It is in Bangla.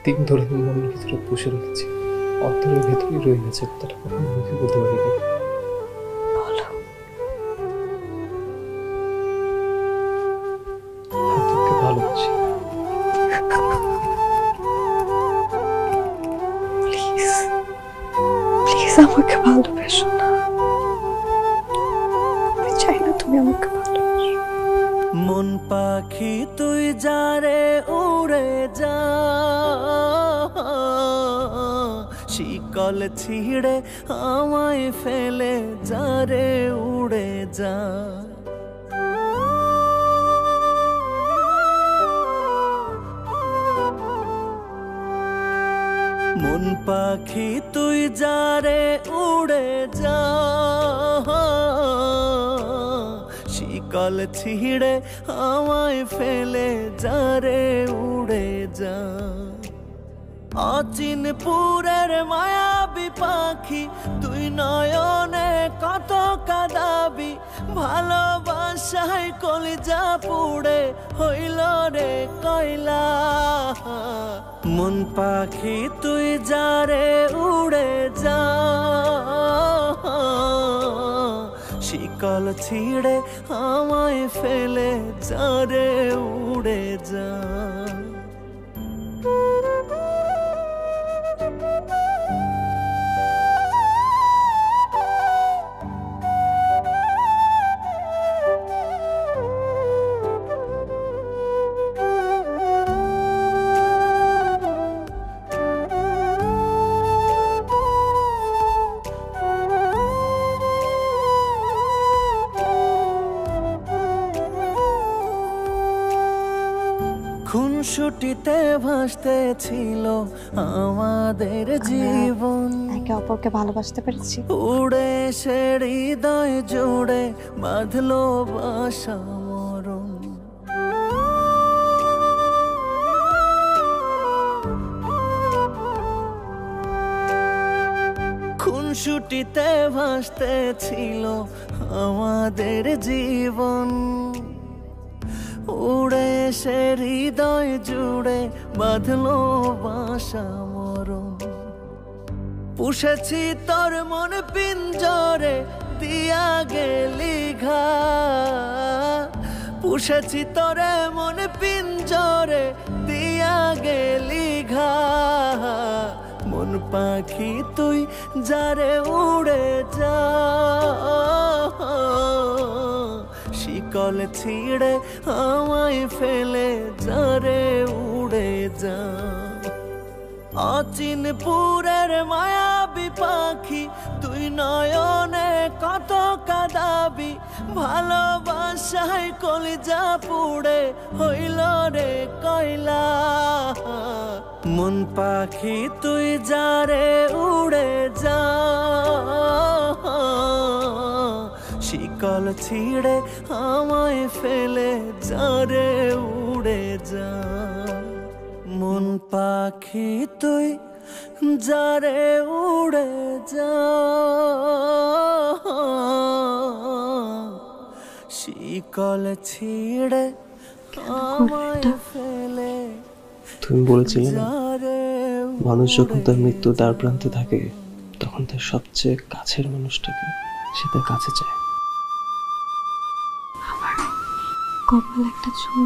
দিন ধরে আমি মনের ভিতরে পুষে রেখেছি, অন্তরের ভেতরেই রয়ে গেছে, কথাটা কখনো মুখে বলতে পারিনি। আমি তোকে ভালোবাসি। প্লিজ প্লিজ আমাকে ভালোবাসো না, আমি চাই না তুমি আমাকে ভালোবাসো। মন পাখি তুই যারে উড়ে যা, শিকল ছিঁড়ে আমায় ফেলে যারে উড়ে যা। মন পাখি তুই যারে উড়ে যা, শিকল ছিঁড়ে আমায় ফেলে যারে উড়ে যা। অচিনপুরের মায়াবী পাখি তুই নয়নে কত কাঁদাবি, ভালোবাসায় কলিজা পুড়ে হইল রে কয়লা। মন পাখি তুই যারে উড়ে যা, শিকল ছিঁড়ে আমায় ফেলে যারে উড়ে যা। খুনসুটিতে ভাসতে ছিল আমাদের জীবন, একে অপরকে ভালোবাসতে পেরেছি। উড়ে সে হৃদয় জুড়ে বাঁধলো বাসা মরণ। খুনসুটিতে ভাসতে ছিল আমাদের জীবন, উড়ে সে হৃদয় জুড়ে বাঁধলো বাসা মরণ। পুষেছি তোর মন পিঞ্জরে দিয়া গেলি ঘা, পুষেছি তোরে মন পিঞ্জরে দিয়া গেলি ঘা। মন পাখি তুই যারে উড়ে যা, শিকল ছিঁড়ে আমায় ফেলে যারে উড়ে যা। অচিনপুরের মায়াবী পাখি তুই নয়নে কত কাঁদাবি, ভালোবাসায় কলিজা পুড়ে হইল রে কয়লা। মন পাখি তুই যারে উড়ে যা, শিকল ছিঁড়ে আমায় ফেলে যারে উড়ে যা। মন পাখি তুই যারে উড়ে যা, শিকল ছিঁড়ে আমায় ফেলে। তুমি বলেছিলে না, মানুষ যখন তার মৃত্যুর দ্বার প্রান্তে থাকে তখন তার সবচেয়ে কাছের মানুষটাকে সে তার কাছে চায়। আমার কপাল একটা চুল